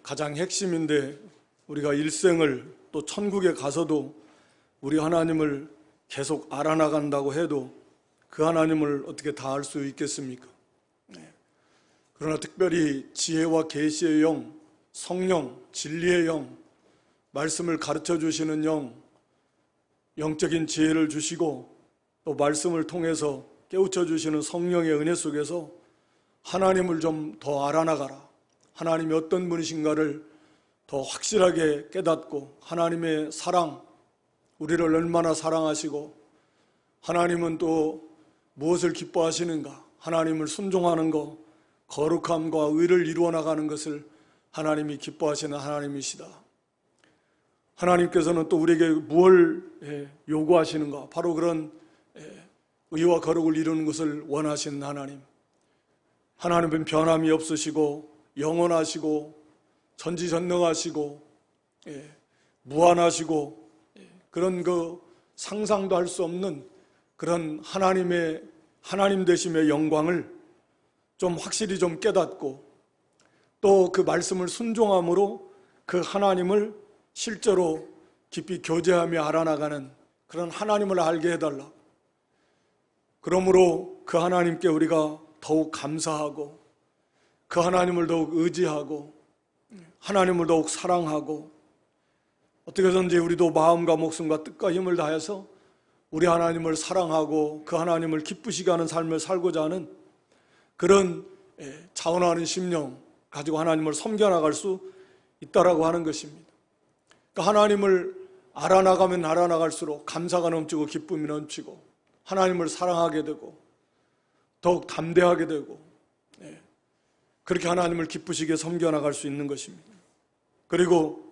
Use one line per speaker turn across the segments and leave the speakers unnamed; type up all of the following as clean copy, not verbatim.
가장 핵심인데, 우리가 일생을 또 천국에 가서도 우리 하나님을 계속 알아나간다고 해도 그 하나님을 어떻게 다 알 수 있겠습니까? 그러나 특별히 지혜와 계시의 영, 성령, 진리의 영, 말씀을 가르쳐 주시는 영, 영적인 지혜를 주시고 또 말씀을 통해서 깨우쳐 주시는 성령의 은혜 속에서 하나님을 좀 더 알아나가라, 하나님이 어떤 분이신가를 더 확실하게 깨닫고, 하나님의 사랑, 우리를 얼마나 사랑하시고 하나님은 또 무엇을 기뻐하시는가, 하나님을 순종하는 것, 거룩함과 의를 이루어 나가는 것을 하나님이 기뻐하시는 하나님이시다. 하나님께서는 또 우리에게 무엇을 요구하시는가, 바로 그런 의와 거룩을 이루는 것을 원하시는 하나님. 하나님은 변함이 없으시고 영원하시고 전지전능하시고 무한하시고 그런 그 상상도 할 수 없는 그런 하나님 되심의 영광을 좀 확실히 좀 깨닫고, 또 그 말씀을 순종함으로 그 하나님을 실제로 깊이 교제하며 알아나가는 그런 하나님을 알게 해달라. 그러므로 그 하나님께 우리가 더욱 감사하고, 그 하나님을 더욱 의지하고, 하나님을 더욱 사랑하고, 어떻게든지 우리도 마음과 목숨과 뜻과 힘을 다해서 우리 하나님을 사랑하고 그 하나님을 기쁘시게 하는 삶을 살고자 하는 그런 자원하는 심령 가지고 하나님을 섬겨나갈 수 있다라고 하는 것입니다. 그러니까 하나님을 알아나가면 알아나갈수록 감사가 넘치고 기쁨이 넘치고 하나님을 사랑하게 되고 더욱 담대하게 되고 그렇게 하나님을 기쁘시게 섬겨나갈 수 있는 것입니다. 그리고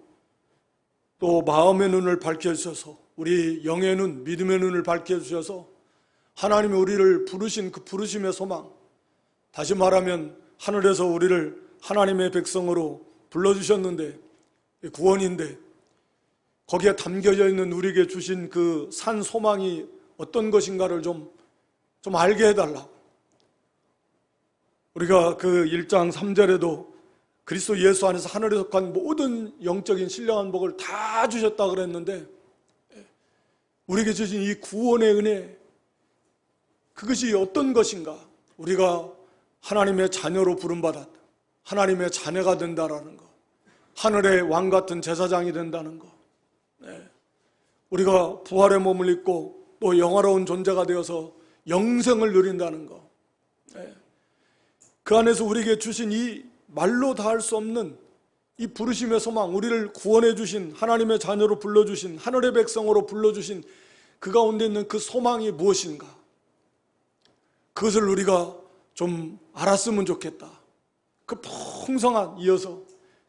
또 마음의 눈을 밝혀주셔서, 우리 영의 눈, 믿음의 눈을 밝혀주셔서 하나님이 우리를 부르신 그 부르심의 소망, 다시 말하면 하늘에서 우리를 하나님의 백성으로 불러주셨는데, 구원인데 거기에 담겨져 있는 우리에게 주신 그 산 소망이 어떤 것인가를 좀 알게 해달라. 우리가 그 1장 3절에도 그리스도 예수 안에서 하늘에 속한 모든 영적인 신령한 복을 다 주셨다 그랬는데, 우리에게 주신 이 구원의 은혜, 그것이 어떤 것인가? 우리가 하나님의 자녀로 부름받았다, 하나님의 자녀가 된다라는 것, 하늘의 왕 같은 제사장이 된다는 것, 우리가 부활의 몸을 입고 또 영화로운 존재가 되어서 영생을 누린다는 것, 그 안에서 우리에게 주신 이 말로 다 할 수 없는 이 부르심의 소망, 우리를 구원해 주신, 하나님의 자녀로 불러주신, 하늘의 백성으로 불러주신 그 가운데 있는 그 소망이 무엇인가, 그것을 우리가 좀 알았으면 좋겠다. 그 풍성한, 이어서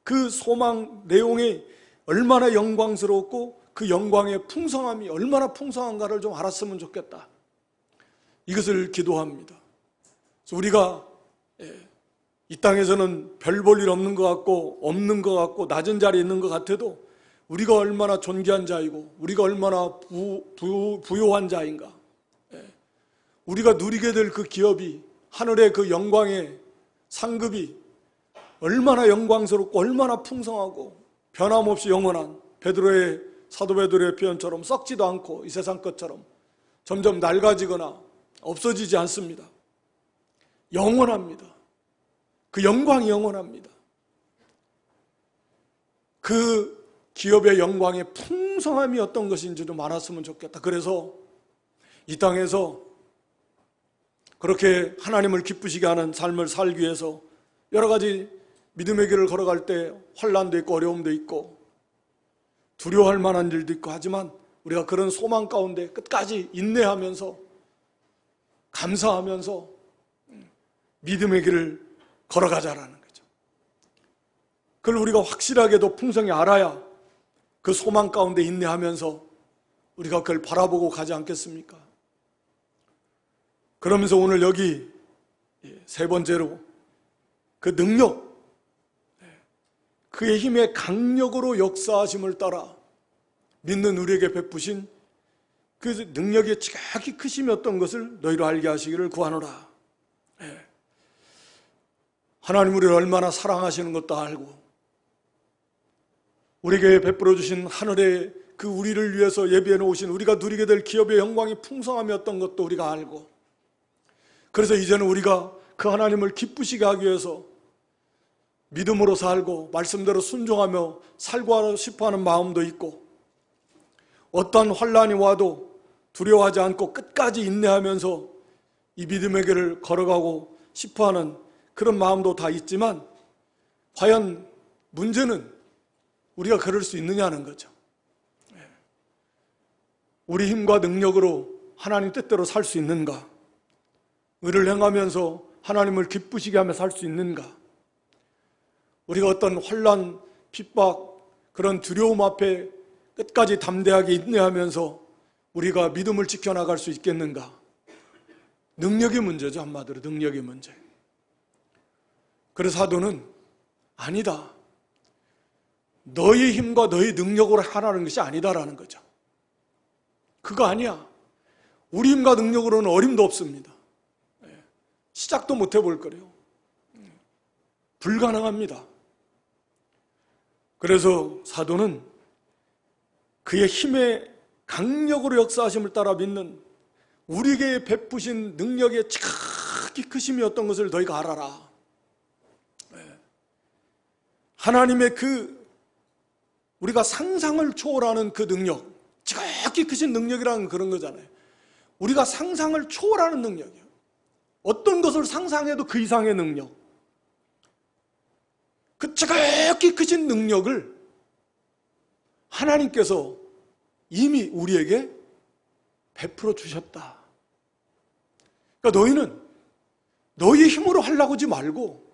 그 소망 내용이 얼마나 영광스럽고 그 영광의 풍성함이 얼마나 풍성한가를 좀 알았으면 좋겠다. 이것을 기도합니다. 그래서 우리가 이 땅에서는 별 볼 일 없는 것 같고 없는 것 같고 낮은 자리에 있는 것 같아도 우리가 얼마나 존귀한 자이고 우리가 얼마나 부요한 자인가, 우리가 누리게 될 그 기업이, 하늘의 그 영광의 상급이 얼마나 영광스럽고 얼마나 풍성하고 변함없이 영원한, 사도 베드로의 표현처럼 썩지도 않고 이 세상 것처럼 점점 낡아지거나 없어지지 않습니다. 영원합니다. 그 영광이 영원합니다. 그 기업의 영광의 풍성함이 어떤 것인지 좀 알았으면 좋겠다. 그래서 이 땅에서 그렇게 하나님을 기쁘시게 하는 삶을 살기 위해서 여러 가지 믿음의 길을 걸어갈 때 환난도 있고 어려움도 있고 두려워할 만한 일도 있고, 하지만 우리가 그런 소망 가운데 끝까지 인내하면서 감사하면서 믿음의 길을 걸어가자라는 거죠. 그걸 우리가 확실하게도 풍성히 알아야 그 소망 가운데 인내하면서 우리가 그걸 바라보고 가지 않겠습니까? 그러면서 오늘 여기 세 번째로 그 능력, 그의 힘의 강력으로 역사하심을 따라 믿는 우리에게 베푸신 그 능력의 지극히 크심이 어떤 것을 너희로 알게 하시기를 구하노라. 하나님 우리를 얼마나 사랑하시는 것도 알고 우리에게 베풀어 주신 하늘의 그 우리를 위해서 예비해 놓으신 우리가 누리게 될 기업의 영광이 풍성함이 어떤 것도 우리가 알고, 그래서 이제는 우리가 그 하나님을 기쁘시게 하기 위해서 믿음으로 살고 말씀대로 순종하며 살고 싶어하는 마음도 있고, 어떤 환난이 와도 두려워하지 않고 끝까지 인내하면서 이 믿음의 길을 걸어가고 싶어하는 그런 마음도 다 있지만, 과연 문제는 우리가 그럴 수 있느냐는 거죠. 우리 힘과 능력으로 하나님 뜻대로 살 수 있는가? 의를 행하면서 하나님을 기쁘시게 하며 살 수 있는가? 우리가 어떤 환난, 핍박, 그런 두려움 앞에 끝까지 담대하게 인내하면서 우리가 믿음을 지켜나갈 수 있겠는가? 능력의 문제죠. 한마디로 능력의 문제. 그래서 사도는 아니다, 너의 힘과 너의 능력으로 하라는 것이 아니다라는 거죠. 그거 아니야. 우리 힘과 능력으로는 어림도 없습니다. 시작도 못 해볼 거래요. 불가능합니다. 그래서 사도는 그의 힘의 강력으로 역사하심을 따라 믿는 우리에게 베푸신 능력의 지극히 크심이 어떤 것을 너희가 알아라. 하나님의 그 우리가 상상을 초월하는 그 능력, 지극히 크신 능력이라는 그런 거잖아요. 우리가 상상을 초월하는 능력이에요. 어떤 것을 상상해도 그 이상의 능력, 그 지극히 크신 능력을 하나님께서 이미 우리에게 베풀어 주셨다. 그러니까 너희는 너희의 힘으로 하려고 하지 말고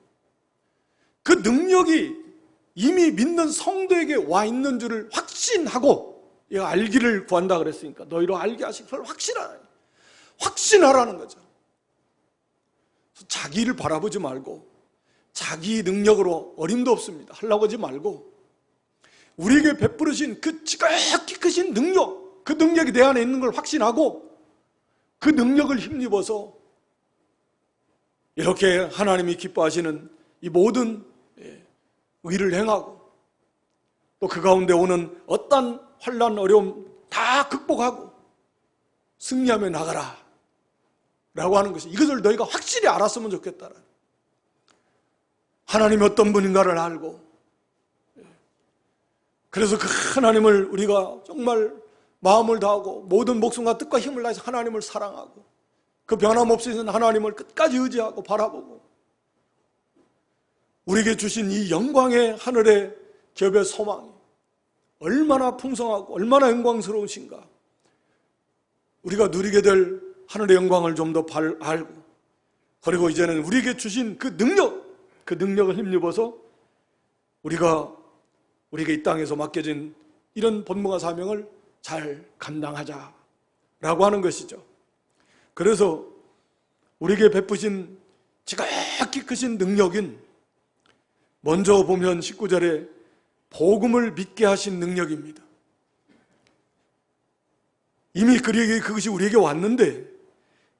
그 능력이 이미 믿는 성도에게 와 있는 줄을 확신하고, 알기를 구한다 그랬으니까 너희로 알게 하시고 확신하라는 거죠. 자기를 바라보지 말고 자기 능력으로 어림도 없습니다 하려고 하지 말고, 우리에게 베푸르신 그 지극히 크신 능력, 그 능력이 내 안에 있는 걸 확신하고 그 능력을 힘입어서 이렇게 하나님이 기뻐하시는 이 모든 의를 행하고, 또 그 가운데 오는 어떤 환난, 어려움 다 극복하고 승리하며 나가라 라고 하는 것이, 이것을 너희가 확실히 알았으면 좋겠다는, 하나님이 어떤 분인가를 알고, 그래서 그 하나님을 우리가 정말 마음을 다하고 모든 목숨과 뜻과 힘을 다해서 하나님을 사랑하고 그 변함없이 있는 하나님을 끝까지 의지하고 바라보고, 우리에게 주신 이 영광의 하늘의 기업의 소망이 얼마나 풍성하고 얼마나 영광스러우신가, 우리가 누리게 될 하늘의 영광을 좀 더 알고, 그리고 이제는 우리에게 주신 그 능력을 힘입어서 우리에게 이 땅에서 맡겨진 이런 본무와 사명을 잘 감당하자라고 하는 것이죠. 그래서 우리에게 베푸신 지극히 크신 능력인, 먼저 보면 19절에 복음을 믿게 하신 능력입니다. 이미 그것이 우리에게 왔는데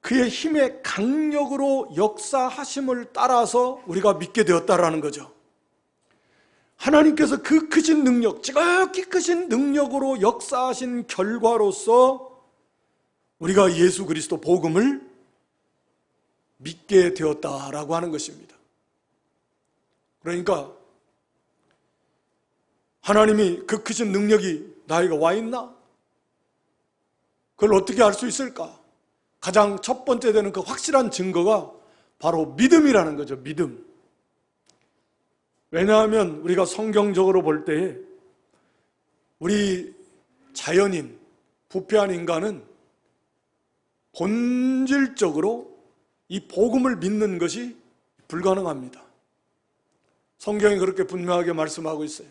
그의 힘의 강력으로 역사하심을 따라서 우리가 믿게 되었다라는 거죠. 하나님께서 그 크신 능력, 지극히 크신 능력으로 역사하신 결과로서 우리가 예수 그리스도 복음을 믿게 되었다라고 하는 것입니다. 그러니까 하나님이 그 크신 능력이 나에게 와 있나? 그걸 어떻게 알 수 있을까? 가장 첫 번째 되는 그 확실한 증거가 바로 믿음이라는 거죠. 믿음. 왜냐하면 우리가 성경적으로 볼 때에 우리 자연인, 부패한 인간은 본질적으로 이 복음을 믿는 것이 불가능합니다. 성경이 그렇게 분명하게 말씀하고 있어요.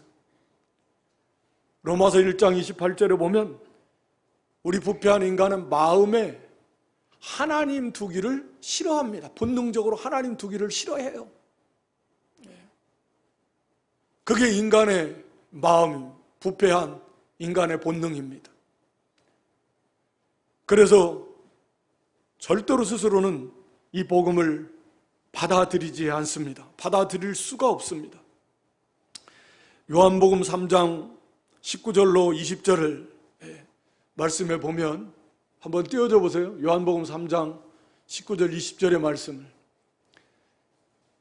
로마서 1장 28절에 보면 우리 부패한 인간은 마음에 하나님 두기를 싫어합니다. 본능적으로 하나님 두기를 싫어해요. 그게 인간의 마음, 부패한 인간의 본능입니다. 그래서 절대로 스스로는 이 복음을 받아들이지 않습니다. 받아들일 수가 없습니다. 요한복음 3장 19절로 20절을 말씀해 보면 한번 띄워줘 보세요. 요한복음 3장 19절 20절의 말씀을.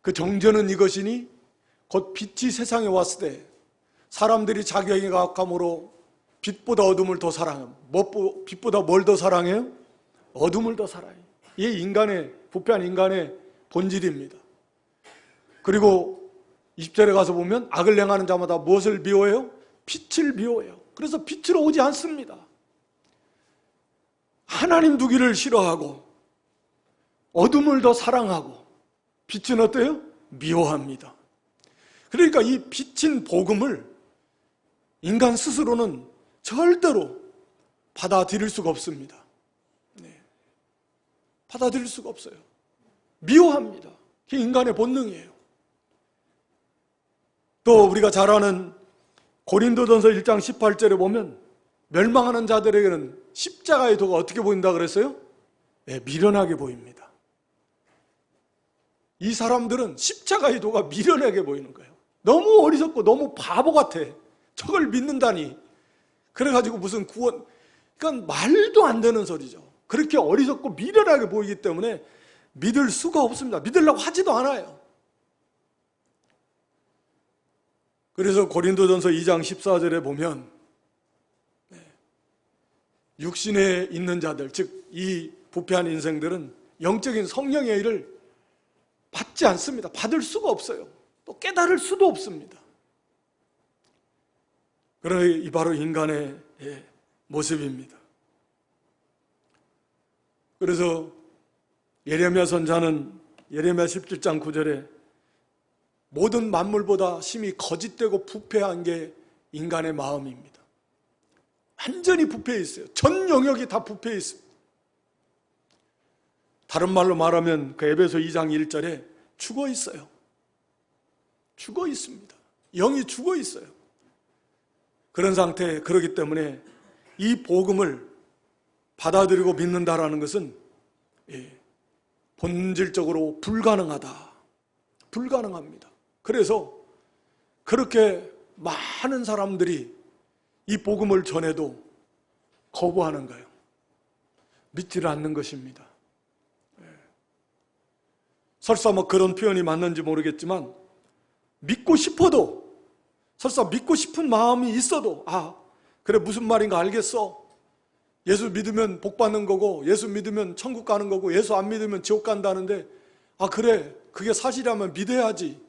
그 정죄는 이것이니 곧 빛이 세상에 왔을 때 사람들이 자기에게 가까움으로 빛보다 어둠을 더 사랑해요. 빛보다 뭘 더 사랑해요? 어둠을 더 사랑해요. 이게 인간의, 부패한 인간의 본질입니다. 그리고 20절에 가서 보면 악을 행하는 자마다 무엇을 미워해요? 빛을 미워해요. 그래서 빛으로 오지 않습니다. 하나님 두기를 싫어하고 어둠을 더 사랑하고 빛은 어때요? 미워합니다. 그러니까 이 빛인 복음을 인간 스스로는 절대로 받아들일 수가 없습니다. 받아들일 수가 없어요. 미워합니다. 그게 인간의 본능이에요. 또 우리가 잘 아는 고린도전서 1장 18절에 보면 멸망하는 자들에게는 십자가의 도가 어떻게 보인다 그랬어요? 미련하게 보입니다. 이 사람들은 십자가의 도가 미련하게 보이는 거예요. 너무 어리석고 너무 바보 같아. 저걸 믿는다니. 그래가지고 무슨 구원, 그러니까 말도 안 되는 소리죠. 그렇게 어리석고 미련하게 보이기 때문에 믿을 수가 없습니다. 믿으려고 하지도 않아요. 그래서 고린도전서 2장 14절에 보면 육신에 있는 자들, 즉 이 부패한 인생들은 영적인 성령의 일을 받지 않습니다. 받을 수가 없어요. 또 깨달을 수도 없습니다. 그러나 이 바로 인간의 모습입니다. 그래서 예레미야 선자는 예레미야 17장 9절에 모든 만물보다 심히 거짓되고 부패한 게 인간의 마음입니다. 완전히 부패해 있어요. 전 영역이 다 부패해 있습니다. 다른 말로 말하면 그 에베소 2장 1절에 죽어 있어요. 죽어 있습니다. 영이 죽어 있어요. 그런 상태, 그렇기 때문에 이 복음을 받아들이고 믿는다라는 것은 본질적으로 불가능하다. 불가능합니다. 그래서 그렇게 많은 사람들이 이 복음을 전해도 거부하는 거예요. 믿지를 않는 것입니다. 설사 뭐 그런 표현이 맞는지 모르겠지만 믿고 싶어도, 설사 믿고 싶은 마음이 있어도 그래 무슨 말인가 알겠어. 예수 믿으면 복 받는 거고 예수 믿으면 천국 가는 거고 예수 안 믿으면 지옥 간다는데 그래 그게 사실이라면 믿어야지.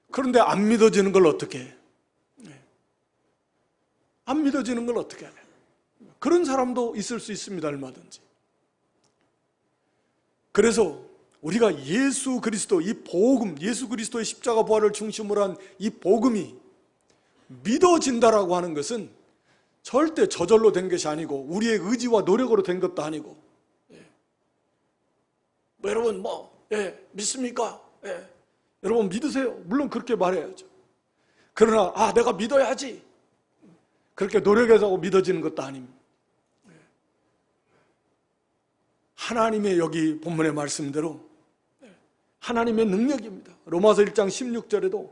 그런데 안 믿어지는 걸 어떻게 해? 안 믿어지는 걸 어떻게 해? 그런 사람도 있을 수 있습니다. 얼마든지. 그래서 우리가 예수 그리스도, 이 복음, 예수 그리스도의 십자가 부활을 중심으로 한 이 복음이 믿어진다라고 하는 것은 절대 저절로 된 것이 아니고 우리의 의지와 노력으로 된 것도 아니고 여러분 믿습니까? 여러분 믿으세요. 물론 그렇게 말해야죠. 그러나 내가 믿어야지. 그렇게 노력해서 믿어지는 것도 아닙니다. 하나님의 여기 본문의 말씀대로 하나님의 능력입니다. 로마서 1장 16절에도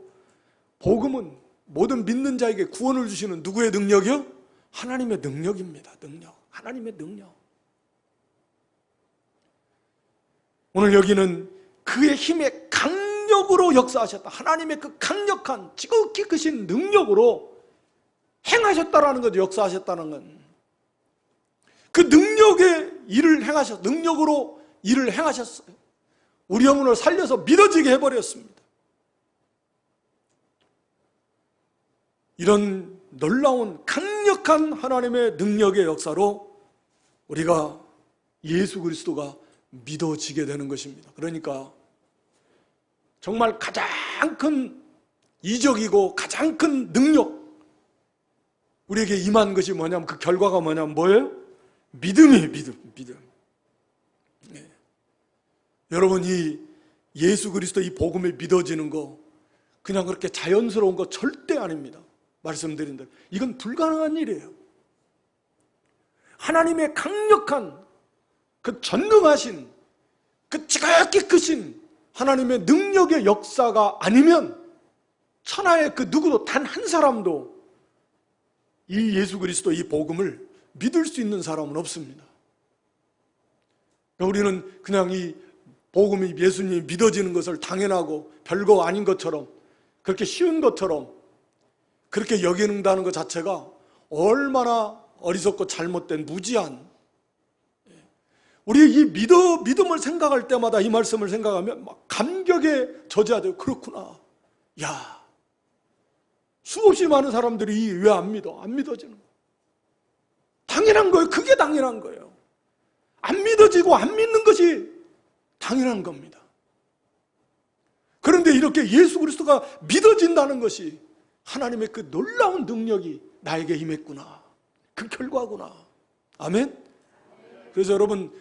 복음은 모든 믿는 자에게 구원을 주시는 누구의 능력이요? 하나님의 능력입니다. 능력. 하나님의 능력. 오늘 여기는 그의 힘의 강력으로 역사하셨다. 하나님의 그 강력한 지극히 크신 능력으로 행하셨다라는 거죠. 역사하셨다는 건. 그 능력의 일을 능력으로 일을 행하셨어요. 우리 영혼을 살려서 믿어지게 해버렸습니다. 이런 놀라운 강력한 하나님의 능력의 역사로 우리가 예수 그리스도가 믿어지게 되는 것입니다. 그러니까 정말 가장 큰 이적이고 가장 큰 능력, 우리에게 임한 것이 뭐냐면 그 결과가 뭐냐면 뭐예요? 믿음이에요. 믿음. 여러분 이 예수 그리스도 이 복음에 믿어지는 거 그냥 그렇게 자연스러운 거 절대 아닙니다. 말씀드린 대로 이건 불가능한 일이에요. 하나님의 강력한 그 전능하신 그 지극히 크신 하나님의 능력의 역사가 아니면 천하의 그 누구도 단 한 사람도 이 예수 그리스도 이 복음을 믿을 수 있는 사람은 없습니다. 우리는 그냥 이 복음이 예수님이 믿어지는 것을 당연하고 별거 아닌 것처럼, 그렇게 쉬운 것처럼 그렇게 여기는다는 것 자체가 얼마나 어리석고 잘못된 무지한, 우리 이 믿음을 생각할 때마다 이 말씀을 생각하면 막 감격에 젖어야 돼요. 그렇구나. 야, 수없이 많은 사람들이 왜 안 믿어? 안 믿어지는 거예요. 당연한 거예요. 그게 당연한 거예요. 안 믿어지고 안 믿는 것이 당연한 겁니다. 그런데 이렇게 예수 그리스도가 믿어진다는 것이 하나님의 그 놀라운 능력이 나에게 임했구나, 그 결과구나. 아멘? 그래서 여러분,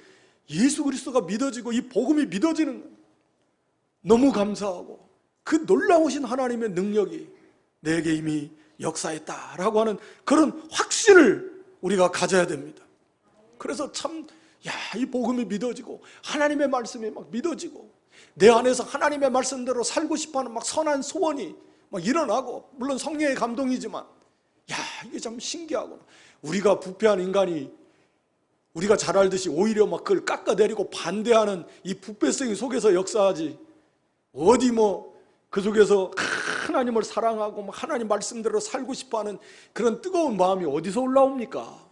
예수 그리스도가 믿어지고 이 복음이 믿어지는 것, 너무 감사하고 그 놀라우신 하나님의 능력이 내게 이미 역사했다라고 하는 그런 확신을 우리가 가져야 됩니다. 그래서 참, 이 복음이 믿어지고 하나님의 말씀이 막 믿어지고 내 안에서 하나님의 말씀대로 살고 싶어하는 막 선한 소원이 막 일어나고, 물론 성령의 감동이지만 이게 참 신기하구나. 우리가 부패한 인간이 우리가 잘 알듯이 오히려 막 그걸 깎아내리고 반대하는 이 부패성 속에서 역사하지, 어디 그 속에서 하나님을 사랑하고 막 하나님 말씀대로 살고 싶어하는 그런 뜨거운 마음이 어디서 올라옵니까?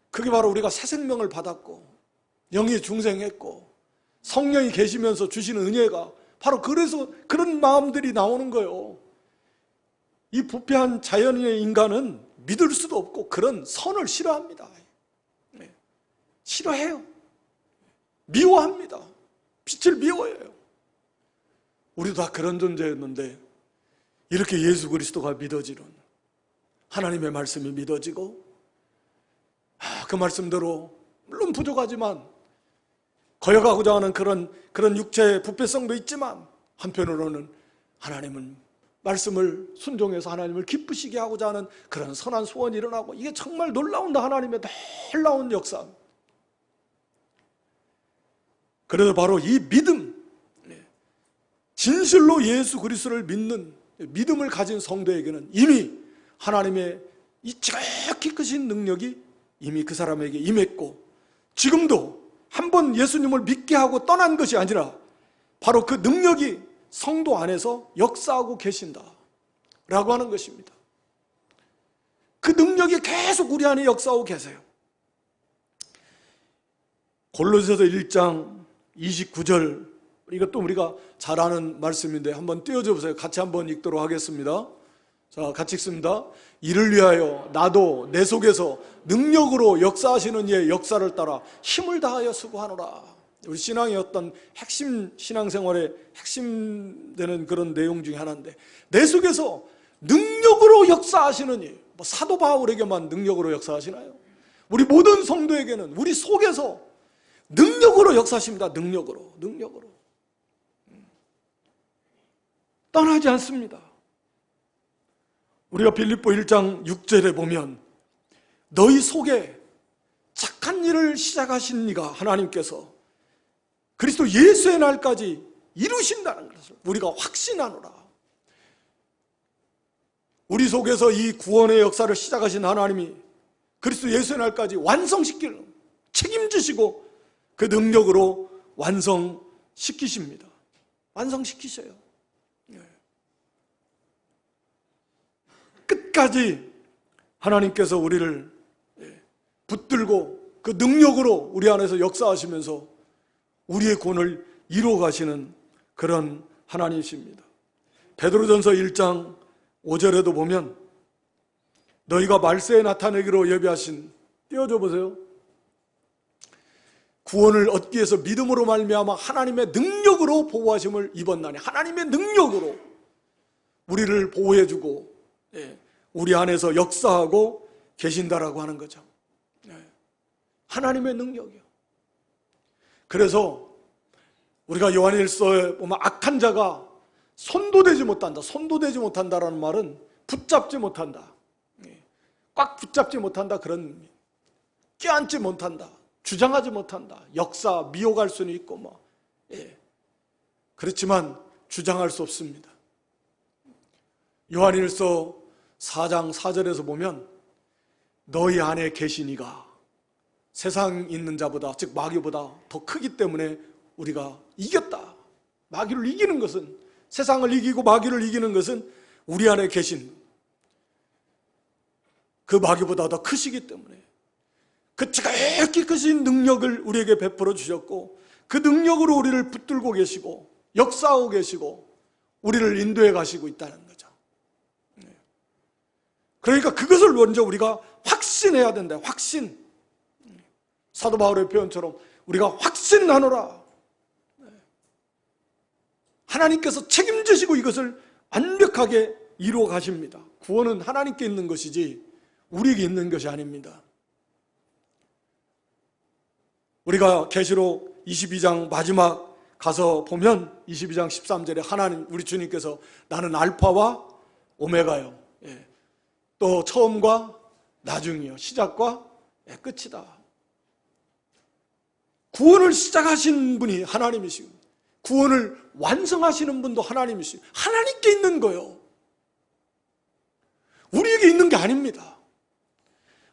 그게 바로 우리가 새 생명을 받았고 영이 중생했고 성령이 계시면서 주시는 은혜가 바로 그래서 그런 마음들이 나오는 거예요. 이 부패한 자연의 인간은 믿을 수도 없고 그런 선을 싫어합니다. 싫어해요. 미워합니다. 빛을 미워해요. 우리도 다 그런 존재였는데 이렇게 예수 그리스도가 믿어지는, 하나님의 말씀이 믿어지고 그 말씀대로 물론 부족하지만 거역하고자 하는 그런 육체의 부패성도 있지만 한편으로는 하나님은 말씀을 순종해서 하나님을 기쁘시게 하고자 하는 그런 선한 소원이 일어나고, 이게 정말 놀라운다. 하나님의 놀라운 역사. 그래서 바로 이 믿음, 진실로 예수 그리스도를 믿는 믿음을 가진 성도에게는 이미 하나님의 이 지극히 크신 능력이 이미 그 사람에게 임했고, 지금도 한번 예수님을 믿게 하고 떠난 것이 아니라 바로 그 능력이 성도 안에서 역사하고 계신다 라고 하는 것입니다. 그 능력이 계속 우리 안에 역사하고 계세요. 골로새서 1장 29절, 이것도 우리가 잘 아는 말씀인데 한번 띄워줘 보세요. 같이 한번 읽도록 하겠습니다. 자, 같이 읽습니다. 이를 위하여 나도 내 속에서 능력으로 역사하시는 이의 역사를 따라 힘을 다하여 수고하노라. 우리 신앙의 어떤 핵심, 신앙생활의 핵심 되는 그런 내용 중에 하나인데, 내 속에서 능력으로 역사하시는 이, 사도 바울에게만 능력으로 역사하시나요? 우리 모든 성도에게는 우리 속에서 능력으로 역사하십니다. 능력으로. 떠나지 않습니다. 우리가 빌립보 1장 6절에 보면 너희 속에 착한 일을 시작하신 이가 하나님께서 그리스도 예수의 날까지 이루신다는 것을 우리가 확신하노라. 우리 속에서 이 구원의 역사를 시작하신 하나님이 그리스도 예수의 날까지 완성시키는, 책임지시고 그 능력으로 완성시키십니다. 완성시키셔요. 끝까지 하나님께서 우리를 붙들고 그 능력으로 우리 안에서 역사하시면서 우리의 구원을 이루어 가시는 그런 하나님이십니다. 베드로전서 1장 5절에도 보면 너희가 말세에 나타내기로 예비하신, 띄워줘 보세요. 구원을 얻기 위해서 믿음으로 말미암아 하나님의 능력으로 보호하심을 입었나니, 하나님의 능력으로 우리를 보호해주고 우리 안에서 역사하고 계신다라고 하는 거죠. 하나님의 능력이요. 그래서 우리가 요한일서에 보면 악한 자가 손도대지 못한다. 손도대지 못한다라는 말은 붙잡지 못한다, 꽉 붙잡지 못한다, 그런 의미. 껴안지 못한다, 주장하지 못한다. 역사 미혹할 수는 있고 그렇지만 주장할 수 없습니다. 요한일서 4장 4절에서 보면 너희 안에 계신 이가 세상 있는 자보다, 즉 마귀보다 더 크기 때문에 우리가 이겼다. 마귀를 이기는 것은, 세상을 이기고 마귀를 이기는 것은 우리 안에 계신 그 마귀보다 더 크시기 때문에 그 지극히 크신 능력을 우리에게 베풀어 주셨고, 그 능력으로 우리를 붙들고 계시고 역사하고 계시고 우리를 인도해 가시고 있다는 거죠. 그러니까 그것을 먼저 우리가 확신해야 된다. 확신. 사도 바울의 표현처럼 우리가 확신하노라. 하나님께서 책임지시고 이것을 완벽하게 이루어 가십니다. 구원은 하나님께 있는 것이지 우리에게 있는 것이 아닙니다. 우리가 계시록 22장 마지막 가서 보면 22장 13절에 하나님, 우리 주님께서 나는 알파와 오메가요, 또 처음과 나중이요, 시작과 끝이다. 구원을 시작하신 분이 하나님이시고 구원을 완성하시는 분도 하나님이시고 하나님께 있는 거예요. 우리에게 있는 게 아닙니다.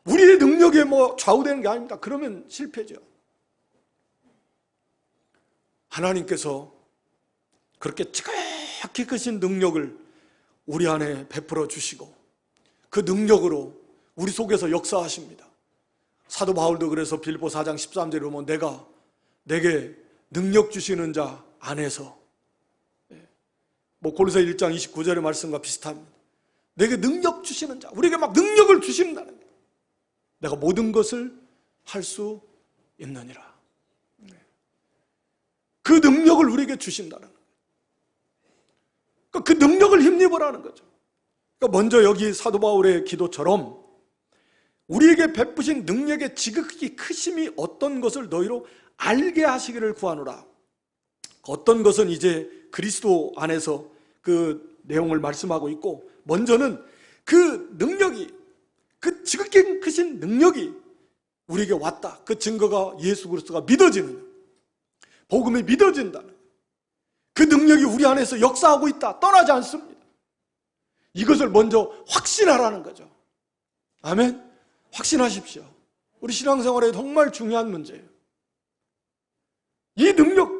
우리의 능력에 좌우되는 게 아닙니다. 그러면 실패죠. 하나님께서 그렇게 지극히 크신 능력을 우리 안에 베풀어 주시고 그 능력으로 우리 속에서 역사하십니다. 사도 바울도 그래서 빌립보 4장 13절에 보면 내가 내게 능력 주시는 자 안에서, 골로새 1장 29절의 말씀과 비슷합니다. 내게 능력 주시는 자, 우리에게 막 능력을 주신다는 거예요. 내가 모든 것을 할 수 있느니라. 그 능력을 우리에게 주신다는 거예요. 그 능력을 힘입으라는 거죠. 그러니까 먼저 여기 사도 바울의 기도처럼 우리에게 베푸신 능력의 지극히 크심이 어떤 것을 너희로 알게 하시기를 구하노라. 어떤 것은 이제 그리스도 안에서 그 내용을 말씀하고 있고, 먼저는 그 능력이, 그 지극히 크신 능력이 우리에게 왔다. 그 증거가 예수 그리스도가 믿어지는, 복음이 믿어진다는, 그 능력이 우리 안에서 역사하고 있다. 떠나지 않습니다. 이것을 먼저 확신하라는 거죠. 아멘. 확신하십시오. 우리 신앙생활에 정말 중요한 문제예요. 이 능력,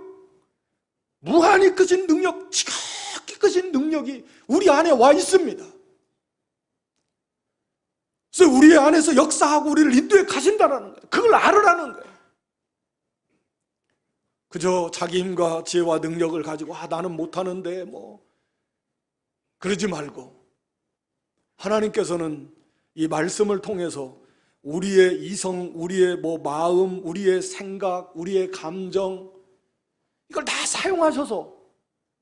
무한히 크신 능력, 지극히 크신 능력이 우리 안에 와 있습니다. 그래서 우리 안에서 역사하고 우리를 인도해 가신다는 거예요. 그걸 알으라는 거예요. 그저 자기 힘과 지혜와 능력을 가지고 나는 못하는데 그러지 말고, 하나님께서는 이 말씀을 통해서 우리의 이성, 우리의 마음, 우리의 생각, 우리의 감정, 이걸 다 사용하셔서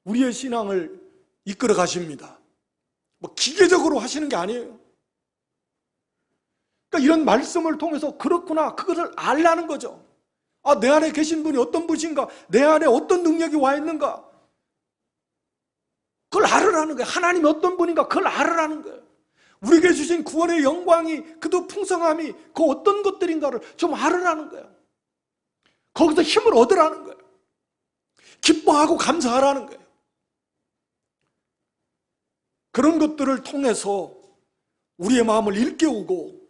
우리의 신앙을 이끌어 가십니다. 기계적으로 하시는 게 아니에요. 그러니까 이런 말씀을 통해서 그렇구나, 그것을 알라는 거죠. 내 안에 계신 분이 어떤 분이신가, 내 안에 어떤 능력이 와 있는가, 그걸 알으라는 거예요. 하나님이 어떤 분인가, 그걸 알으라는 거예요. 우리에게 주신 구원의 영광이, 그도 풍성함이 그 어떤 것들인가를 좀 알으라는 거예요. 거기서 힘을 얻으라는 거예요. 기뻐하고 감사하라는 거예요. 그런 것들을 통해서 우리의 마음을 일깨우고,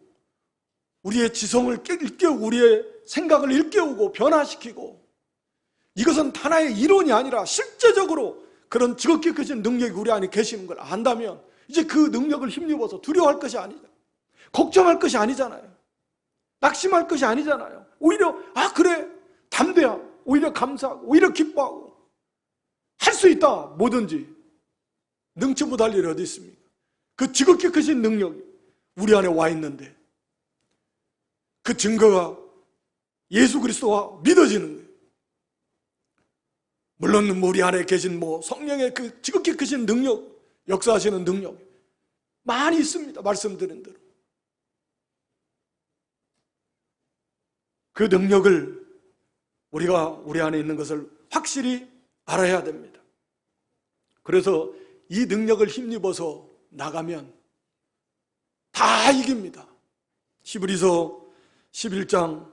우리의 지성을 일깨우고, 우리의 생각을 일깨우고 변화시키고, 이것은 하나의 이론이 아니라 실제적으로 그런 지극히 크신 능력이 우리 안에 계시는 걸 안다면 이제 그 능력을 힘입어서 두려워할 것이 아니잖아요. 걱정할 것이 아니잖아요. 낙심할 것이 아니잖아요. 오히려 그래, 담대함, 오히려 감사하고, 오히려 기뻐하고, 할 수 있다. 뭐든지 능치 못할 일이 어디 있습니까? 그 지극히 크신 능력이 우리 안에 와 있는데 그 증거가 예수 그리스도와 믿어지는 거예요. 물론 우리 안에 계신 성령의 그 지극히 크신 능력, 역사하시는 능력 많이 있습니다. 말씀드린 대로. 그 능력을 우리가 우리 안에 있는 것을 확실히 알아야 됩니다. 그래서 이 능력을 힘입어서 나가면 다 이깁니다. 히브리서 11장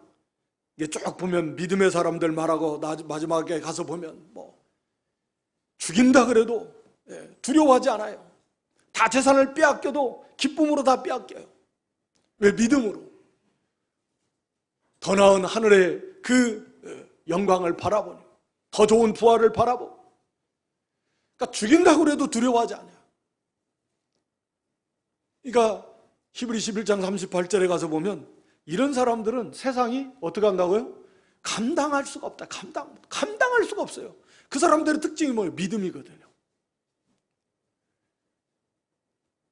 쭉 보면 믿음의 사람들 말하고 마지막에 가서 보면 죽인다 그래도 두려워하지 않아요. 다 다 재산을 빼앗겨도 기쁨으로 다 빼앗겨요. 왜? 믿음으로. 더 나은 하늘의 그 영광을 바라보니, 더 좋은 부활을 바라보고, 그러니까 죽인다고 해도 두려워하지 않아요. 그러니까 히브리 11장 38절에 가서 보면 이런 사람들은 세상이 어떻게 한다고요? 감당할 수가 없다. 감당할 수가 없어요. 그 사람들의 특징이 뭐예요? 믿음이거든요.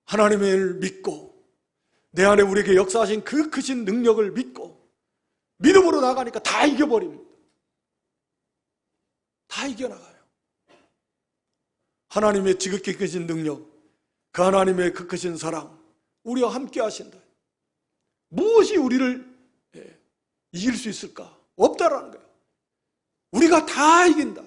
하나님을 믿고 내 안에 우리에게 역사하신 그 크신 능력을 믿고 믿음으로 나가니까 다 이겨버립니다. 다 이겨나가요. 하나님의 지극히 크신 능력, 그 하나님의 그 크신 사랑, 우리와 함께 하신다. 무엇이 우리를 이길 수 있을까? 없다라는 거예요. 우리가 다 이긴다.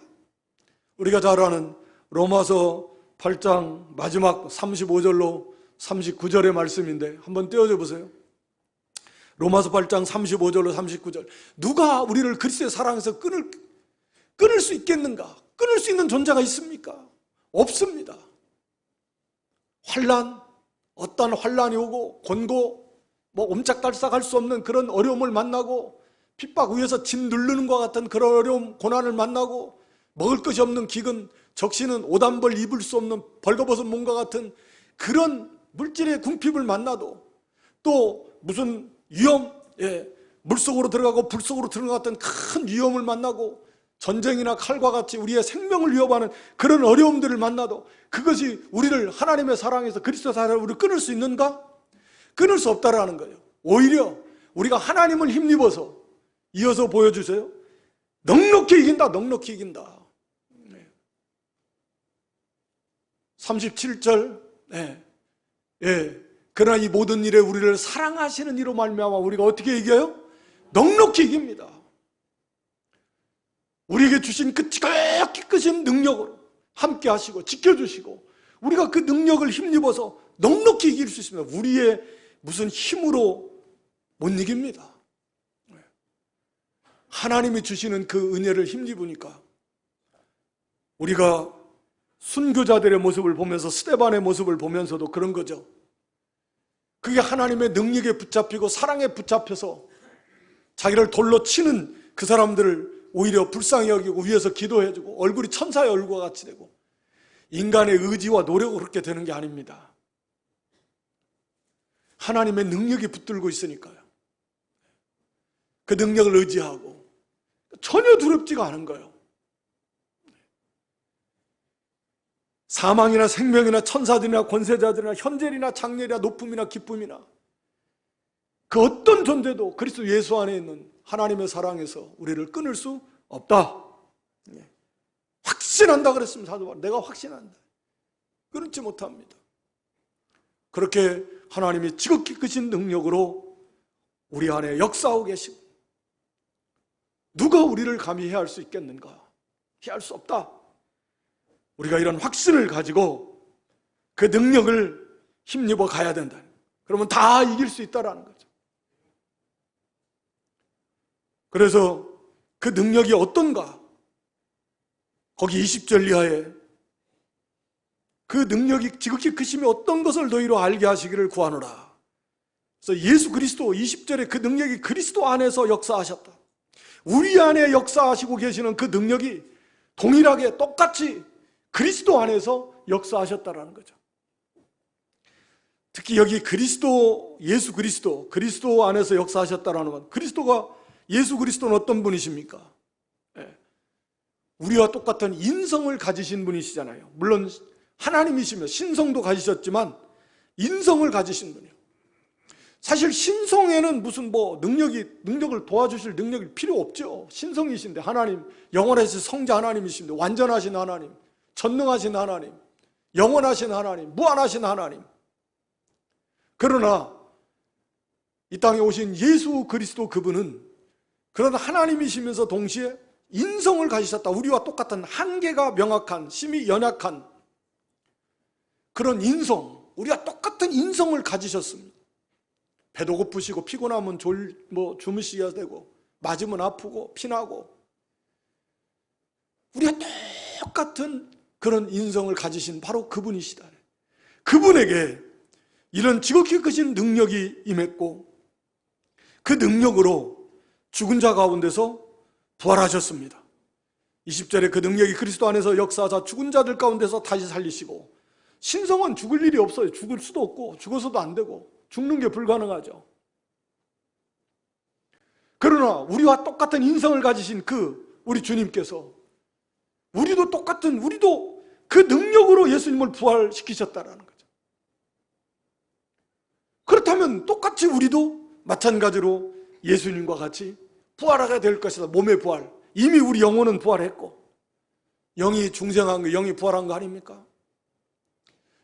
우리가 잘 아는 로마서 8장 마지막 35절로 39절의 말씀인데 한번 떼어줘 보세요. 로마서 8장 35절로 39절. 누가 우리를 그리스도의 사랑에서 끊을 수 있겠는가? 끊을 수 있는 존재가 있습니까? 없습니다. 환난, 어떤 환난이 오고 권고, 옴짝달싹할 수 없는 그런 어려움을 만나고 핍박 위에서 짐 누르는 것 같은 그런 어려움, 고난을 만나고 먹을 것이 없는 기근, 적시는 오단벌 입을 수 없는 벌거벗은 몸과 같은 그런 물질의 궁핍을 만나도 또 무슨 위험, 물속으로 들어가고 불속으로 들어갔던 큰 위험을 만나고 전쟁이나 칼과 같이 우리의 생명을 위협하는 그런 어려움들을 만나도 그것이 우리를 하나님의 사랑에서 그리스도 사랑을 우리를 끊을 수 있는가? 끊을 수 없다라는 거예요. 오히려 우리가 하나님을 힘입어서 이어서 보여주세요. 넉넉히 이긴다. 넉넉히 이긴다. 37절 그러나 이 모든 일에 우리를 사랑하시는 이로 말미암아 우리가 어떻게 이겨요? 넉넉히 이깁니다. 우리에게 주신 그 지극히 크신 능력으로 함께 하시고 지켜주시고 우리가 그 능력을 힘입어서 넉넉히 이길 수 있습니다. 우리의 무슨 힘으로 못 이깁니다. 하나님이 주시는 그 은혜를 힘입으니까 우리가 순교자들의 모습을 보면서 스데반의 모습을 보면서도 그런 거죠. 그게 하나님의 능력에 붙잡히고 사랑에 붙잡혀서 자기를 돌로 치는 그 사람들을 오히려 불쌍히 여기고 위에서 기도해주고 얼굴이 천사의 얼굴과 같이 되고 인간의 의지와 노력으로 그렇게 되는 게 아닙니다. 하나님의 능력이 붙들고 있으니까요. 그 능력을 의지하고 전혀 두렵지가 않은 거예요. 사망이나 생명이나 천사들이나 권세자들이나 현재이나 장래이나 높음이나 기쁨이나 그 어떤 존재도 그리스도 예수 안에 있는 하나님의 사랑에서 우리를 끊을 수 없다. 확신한다 그랬습니다. 사도 바울. 내가 확신한다. 끊지 못합니다. 그렇게 하나님이 지극히 크신 능력으로 우리 안에 역사하고 계시고 누가 우리를 감히 해할 수 있겠는가? 해할 수 없다. 우리가 이런 확신을 가지고 그 능력을 힘입어 가야 된다. 그러면 다 이길 수 있다라는 거죠. 그래서 그 능력이 어떤가? 거기 20절 이하에 그 능력이 지극히 크심이 어떤 것을 너희로 알게 하시기를 구하노라. 그래서 예수 그리스도 20절에 그 능력이 그리스도 안에서 역사하셨다. 우리 안에 역사하시고 계시는 그 능력이 동일하게 똑같이 그리스도 안에서 역사하셨다라는 거죠. 특히 여기 그리스도, 예수 그리스도 안에서 역사하셨다라는 건 그리스도가 예수 그리스도는 어떤 분이십니까? 우리와 똑같은 인성을 가지신 분이시잖아요. 물론 하나님이시며 신성도 가지셨지만 인성을 가지신 분이에요. 사실 신성에는 무슨 능력을 도와주실 능력이 필요 없죠. 신성이신데 하나님, 영원하신 성자 하나님이신데 완전하신 하나님, 전능하신 하나님, 영원하신 하나님, 무한하신 하나님. 그러나 이 땅에 오신 예수 그리스도 그분은 그런 하나님이시면서 동시에 인성을 가지셨다. 우리와 똑같은 한계가 명확한, 심히 연약한 그런 인성, 우리와 똑같은 인성을 가지셨습니다. 배도 고프시고 피곤하면 주무시게 되고 맞으면 아프고 피나고 우리가 똑같은 그런 인성을 가지신 바로 그분이시다. 그분에게 이런 지극히 크신 능력이 임했고 그 능력으로 죽은 자 가운데서 부활하셨습니다. 20절에 그 능력이 그리스도 안에서 역사하사 죽은 자들 가운데서 다시 살리시고, 신성은 죽을 일이 없어요. 죽을 수도 없고 죽어서도 안 되고 죽는 게 불가능하죠. 그러나 우리와 똑같은 인성을 가지신 우리 주님께서 우리도 그 능력으로 예수님을 부활시키셨다라는 거죠. 그렇다면 똑같이 우리도 마찬가지로 예수님과 같이 부활하게 될 것이다. 몸의 부활. 이미 우리 영혼은 부활했고 영이 중생한 거, 영이 부활한 거 아닙니까?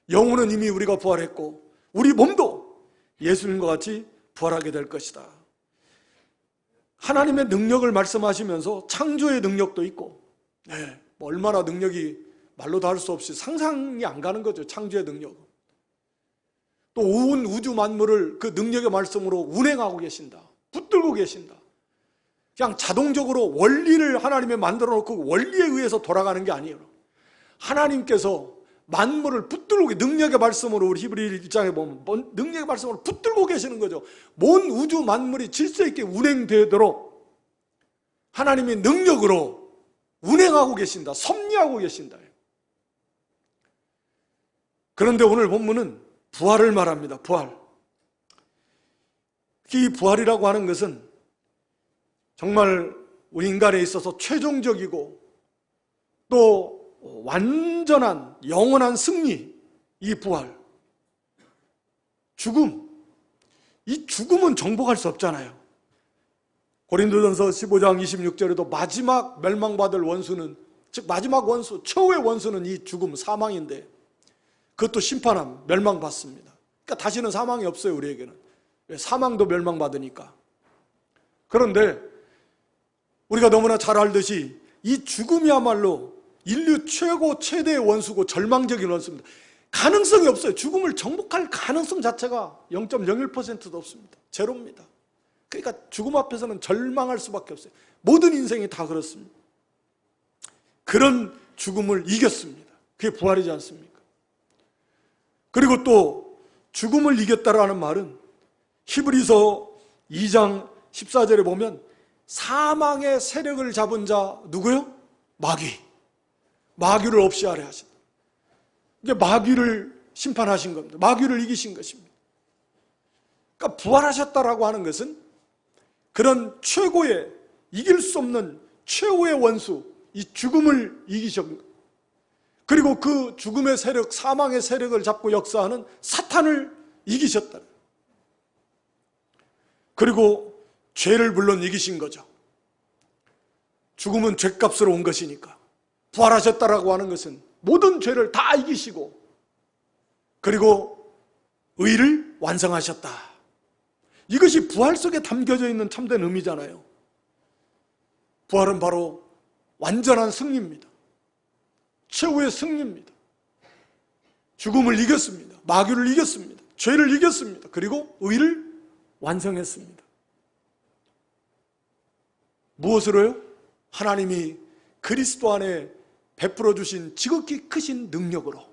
영혼은 이미 우리가 부활했고 우리 몸도 예수님과 같이 부활하게 될 것이다. 하나님의 능력을 말씀하시면서 창조의 능력도 있고, 얼마나 능력이 말로 다 할 수 없이 상상이 안 가는 거죠. 창조의 능력. 또 온 우주 만물을 그 능력의 말씀으로 운행하고 계신다. 붙들고 계신다. 그냥 자동적으로 원리를 하나님이 만들어 놓고 원리에 의해서 돌아가는 게 아니에요. 하나님께서 만물을 붙들고, 능력의 말씀으로 우리 히브리 1장에 보면 능력의 말씀으로 붙들고 계시는 거죠. 온 우주 만물이 질서 있게 운행되도록 하나님의 능력으로 운행하고 계신다. 섭리하고 계신다. 그런데 오늘 본문은 부활을 말합니다. 부활. 이 부활이라고 하는 것은 정말 우리 인간에 있어서 최종적이고 또 완전한 영원한 승리, 이 부활. 죽음, 이 죽음은 정복할 수 없잖아요. 고린도전서 15장 26절에도 마지막 멸망받을 원수는, 즉 마지막 원수, 최후의 원수는 이 죽음, 사망인데 그것도 심판함, 멸망받습니다. 그러니까 다시는 사망이 없어요. 우리에게는. 사망도 멸망받으니까. 그런데 우리가 너무나 잘 알듯이 이 죽음이야말로 인류 최대의 원수고 절망적인 원수입니다. 가능성이 없어요. 죽음을 정복할 가능성 자체가 0.01%도 없습니다. 제로입니다. 그러니까 죽음 앞에서는 절망할 수밖에 없어요. 모든 인생이 다 그렇습니다. 그런 죽음을 이겼습니다. 그게 부활이지 않습니까? 그리고 또 죽음을 이겼다라는 말은 히브리서 2장 14절에 보면 사망의 세력을 잡은 자 누구요? 마귀를 없이 하려 하신다. 이게 마귀를 심판하신 겁니다. 마귀를 이기신 것입니다. 그러니까 부활하셨다라고 하는 것은 그런 최고의, 이길 수 없는 최후의 원수, 이 죽음을 이기셨고, 그리고 그 죽음의 세력, 사망의 세력을 잡고 역사하는 사탄을 이기셨다. 그리고 죄를 물론 이기신 거죠. 죽음은 죄값으로 온 것이니까. 부활하셨다라고 하는 것은 모든 죄를 다 이기시고 그리고 의를 완성하셨다. 이것이 부활 속에 담겨져 있는 참된 의미잖아요. 부활은 바로 완전한 승리입니다. 최후의 승리입니다. 죽음을 이겼습니다. 마귀를 이겼습니다. 죄를 이겼습니다. 그리고 의를 완성했습니다. 무엇으로요? 하나님이 그리스도 안에 베풀어 주신 지극히 크신 능력으로,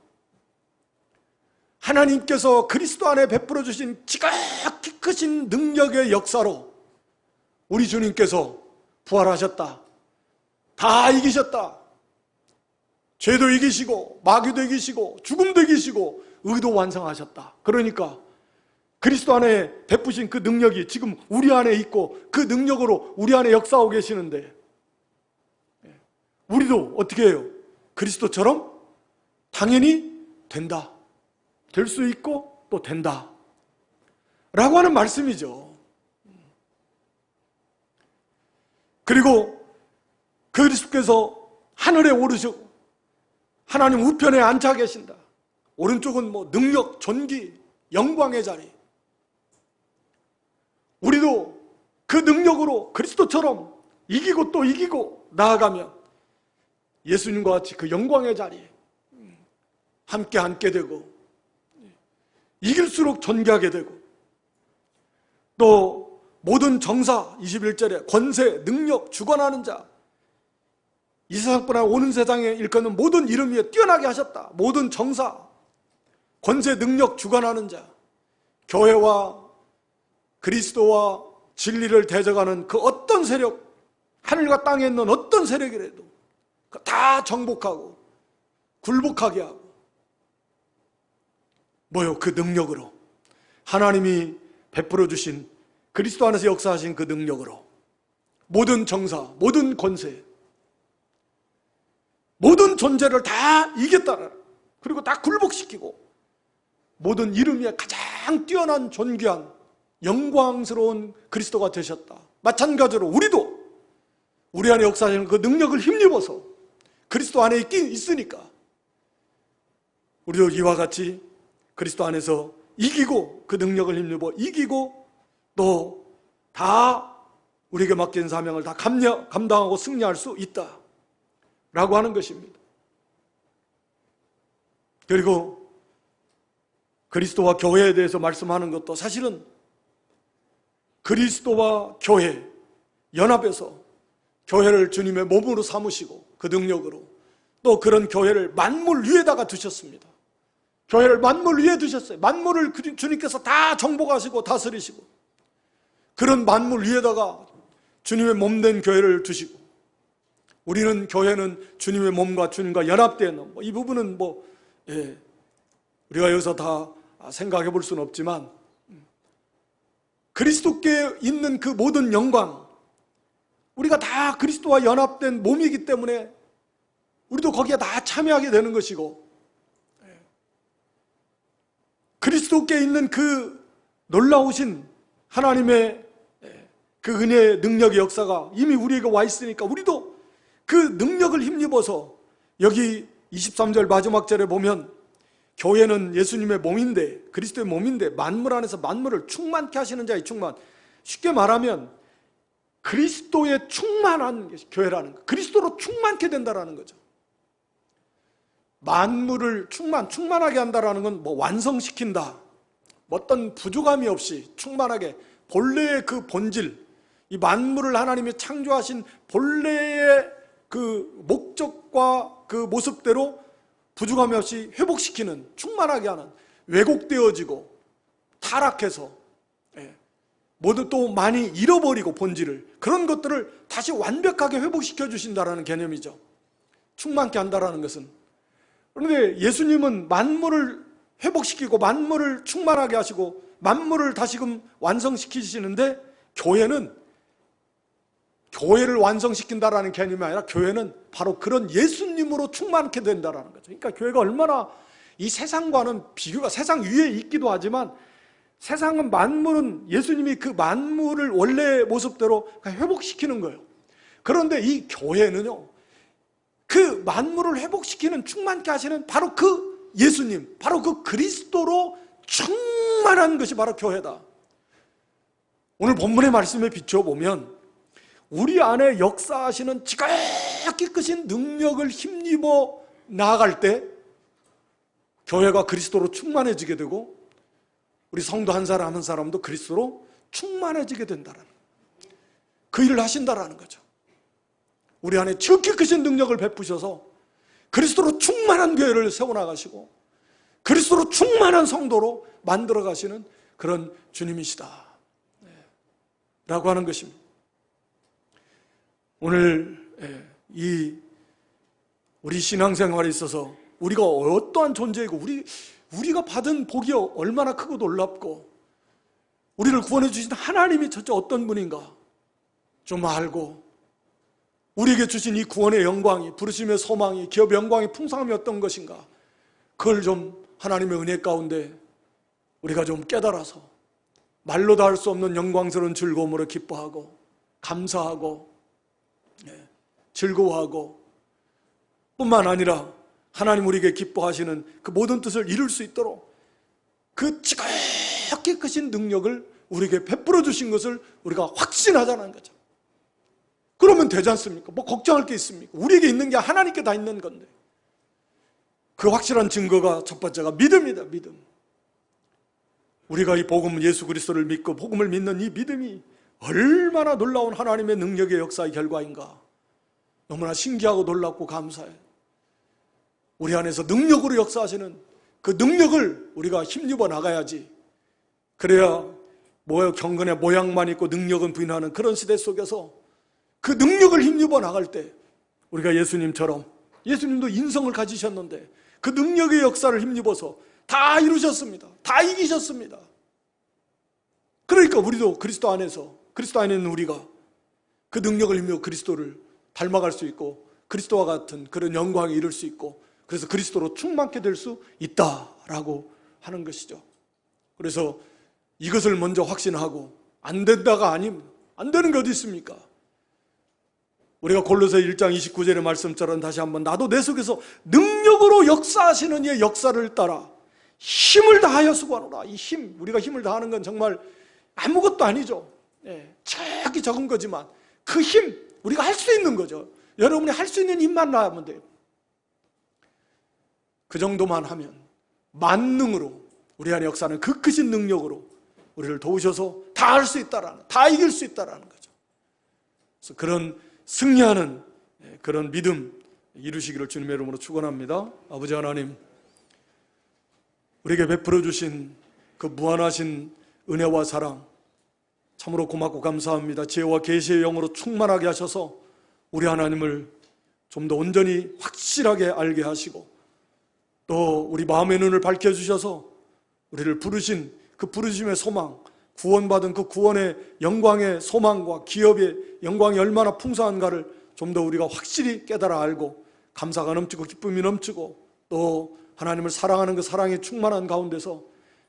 하나님께서 그리스도 안에 베풀어 주신 지극히 크신 능력의 역사로 우리 주님께서 부활하셨다. 다 이기셨다. 죄도 이기시고 마귀도 이기시고 죽음도 이기시고 의도 완성하셨다. 그러니까 그리스도 안에 베푸신 그 능력이 지금 우리 안에 있고 그 능력으로 우리 안에 역사하고 계시는데, 우리도 어떻게 해요? 그리스도처럼 당연히 된다. 될 수 있고 또 된다. 라고 하는 말씀이죠. 그리고 그리스도께서 하늘에 오르시고 하나님 우편에 앉아 계신다. 오른쪽은 능력, 존귀, 영광의 자리. 우리도 그 능력으로 그리스도처럼 이기고 또 이기고 나아가면 예수님과 같이 그 영광의 자리에 함께 앉게 되고 이길수록 존귀하게 되고, 또 모든 정사 21절에 권세, 능력, 주관하는 자, 이 세상뿐 아니라 오는 세상에 일컫는 모든 이름 위에 뛰어나게 하셨다. 모든 정사, 권세, 능력 주관하는 자, 교회와 그리스도와 진리를 대적하는 그 어떤 세력, 하늘과 땅에 있는 어떤 세력이라도 다 정복하고 굴복하게 하고, 뭐요? 그 능력으로, 하나님이 베풀어 주신 그리스도 안에서 역사하신 그 능력으로 모든 정사, 모든 권세, 모든 존재를 다 이겼다. 그리고 다 굴복시키고 모든 이름 위에 가장 뛰어난 존귀한 영광스러운 그리스도가 되셨다. 마찬가지로 우리도 우리 안에 역사하시는 그 능력을 힘입어서 그리스도 안에 있으니까 우리도 이와 같이 그리스도 안에서 이기고, 그 능력을 힘입어 이기고, 또 다 우리에게 맡긴 사명을 다 감당하고 승리할 수 있다 라고 하는 것입니다. 그리고 그리스도와 교회에 대해서 말씀하는 것도 사실은 그리스도와 교회 연합해서 교회를 주님의 몸으로 삼으시고 그 능력으로 또 그런 교회를 만물 위에다가 두셨습니다. 교회를 만물 위에 두셨어요. 만물을 주님께서 다 정복하시고 다스리시고 그런 만물 위에다가 주님의 몸된 교회를 두시고, 우리는 교회는 주님의 몸과 주님과 연합되는, 이 부분은 우리가 여기서 다 생각해 볼 수는 없지만 그리스도께 있는 그 모든 영광, 우리가 다 그리스도와 연합된 몸이기 때문에 우리도 거기에 다 참여하게 되는 것이고, 그리스도께 있는 그 놀라우신 하나님의 그 은혜의 능력의 역사가 이미 우리에게 와 있으니까 우리도 그 능력을 힘입어서, 여기 23절 마지막 절에 보면 교회는 예수님의 몸인데, 그리스도의 몸인데 만물 안에서 만물을 충만케 하시는 자의 충만, 쉽게 말하면 그리스도의 충만한 것이 교회라는 거, 그리스도로 충만케 된다는 거죠. 만물을 충만하게 한다는 건 완성시킨다, 어떤 부족함이 없이 충만하게 본래의 그 본질, 이 만물을 하나님이 창조하신 본래의 그 목적과 그 모습대로 부족함이 없이 회복시키는, 충만하게 하는, 왜곡되어지고 타락해서 모두 또 많이 잃어버리고 본질을, 그런 것들을 다시 완벽하게 회복시켜 주신다는 개념이죠. 충만케 한다는 것은. 그런데 예수님은 만물을 회복시키고 만물을 충만하게 하시고 만물을 다시금 완성시키시는데, 교회를 완성시킨다라는 개념이 아니라 교회는 바로 그런 예수님으로 충만케 된다라는 거죠. 그러니까 교회가 얼마나 이 세상과는 비교가, 세상 위에 있기도 하지만 세상은, 만물은 예수님이 그 만물을 원래의 모습대로 회복시키는 거예요. 그런데 이 교회는요, 그 만물을 회복시키는, 충만케 하시는 바로 그 예수님, 바로 그 그리스도로 충만한 것이 바로 교회다. 오늘 본문의 말씀에 비춰보면 우리 안에 역사하시는 지극히 크신 능력을 힘입어 나아갈 때 교회가 그리스도로 충만해지게 되고, 우리 성도 한 사람 한 사람도 그리스도로 충만해지게 된다는, 그 일을 하신다라는 거죠. 우리 안에 지극히 크신 능력을 베푸셔서 그리스도로 충만한 교회를 세워나가시고 그리스도로 충만한 성도로 만들어 가시는 그런 주님이시다 라고 하는 것입니다. 오늘 우리 신앙생활에 있어서 우리가 어떠한 존재이고 우리가 받은 복이 얼마나 크고 놀랍고 우리를 구원해 주신 하나님이 진짜 어떤 분인가 좀 알고, 우리에게 주신 이 구원의 영광이, 부르심의 소망이, 기업 영광의 풍성함이 어떤 것인가, 그걸 좀 하나님의 은혜 가운데 우리가 좀 깨달아서 말로 다 할 수 없는 영광스러운 즐거움으로 기뻐하고 감사하고 즐거워하고, 뿐만 아니라 하나님 우리에게 기뻐하시는 그 모든 뜻을 이룰 수 있도록 그 지극히 크신 능력을 우리에게 베풀어 주신 것을 우리가 확신하자는 거죠. 그러면 되지 않습니까? 걱정할 게 있습니까? 우리에게 있는 게 하나님께 다 있는 건데. 그 확실한 증거가 첫 번째가 믿음이다. 믿음. 우리가 이 복음, 예수 그리스도를 믿고 복음을 믿는 이 믿음이 얼마나 놀라운 하나님의 능력의 역사의 결과인가. 너무나 신기하고 놀랍고 감사해. 우리 안에서 능력으로 역사하시는 그 능력을 우리가 힘입어 나가야지. 그래야 경건의 모양만 있고 능력은 부인하는 그런 시대 속에서 그 능력을 힘입어 나갈 때 우리가 예수님처럼, 예수님도 인성을 가지셨는데 그 능력의 역사를 힘입어서 다 이루셨습니다. 다 이기셨습니다. 그러니까 우리도 그리스도 안에 있는 우리가 그 능력을 힘입어 그리스도를 닮아갈 수 있고 그리스도와 같은 그런 영광에 이룰 수 있고, 그래서 그리스도로 충만케 될 수 있다라고 하는 것이죠. 그래서 이것을 먼저 확신하고 안 된다가 아닙니다. 안 되는 게 어디 있습니까? 우리가 골로새 1장 29절의 말씀처럼 다시 한번 나도 내 속에서 능력으로 역사하시는 이의 역사를 따라 힘을 다하여 수고하노라. 이 힘, 우리가 힘을 다하는 건 정말 아무것도 아니죠. 작기 적은 거지만 그 힘, 우리가 할 수 있는 거죠. 여러분이 할 수 있는 힘만 나면 돼요. 그 정도만 하면 만능으로 우리 안에 역사는 그 크신 능력으로 우리를 도우셔서 다 할 수 있다라는, 다 이길 수 있다라는 거죠. 그래서 그런 승리하는 그런 믿음 이루시기를 주님의 이름으로 축원합니다. 아버지 하나님, 우리에게 베풀어 주신 그 무한하신 은혜와 사랑 참으로 고맙고 감사합니다. 지혜와 계시의 영으로 충만하게 하셔서 우리 하나님을 좀 더 온전히 확실하게 알게 하시고, 또 우리 마음의 눈을 밝혀주셔서 우리를 부르신 그 부르심의 소망, 구원받은 그 구원의 영광의 소망과 기업의 영광이 얼마나 풍성한가를 좀 더 우리가 확실히 깨달아 알고 감사가 넘치고 기쁨이 넘치고, 또 하나님을 사랑하는 그 사랑이 충만한 가운데서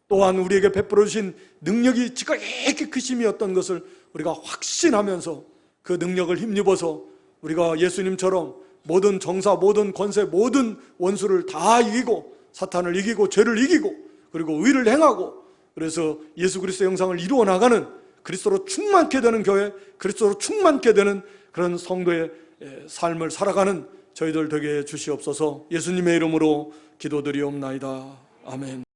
또한 우리에게 베풀어 주신 능력이 지극히 크심이었던 것을 우리가 확신하면서 그 능력을 힘입어서 우리가 예수님처럼 모든 정사, 모든 권세, 모든 원수를 다 이기고 사탄을 이기고 죄를 이기고 그리고 의를 행하고, 그래서 예수 그리스도의 형상을 이루어 나가는 그리스도로 충만케 되는 교회, 그리스도로 충만케 되는 그런 성도의 삶을 살아가는 저희들 되게 해 주시옵소서. 예수님의 이름으로 기도드리옵나이다. 아멘.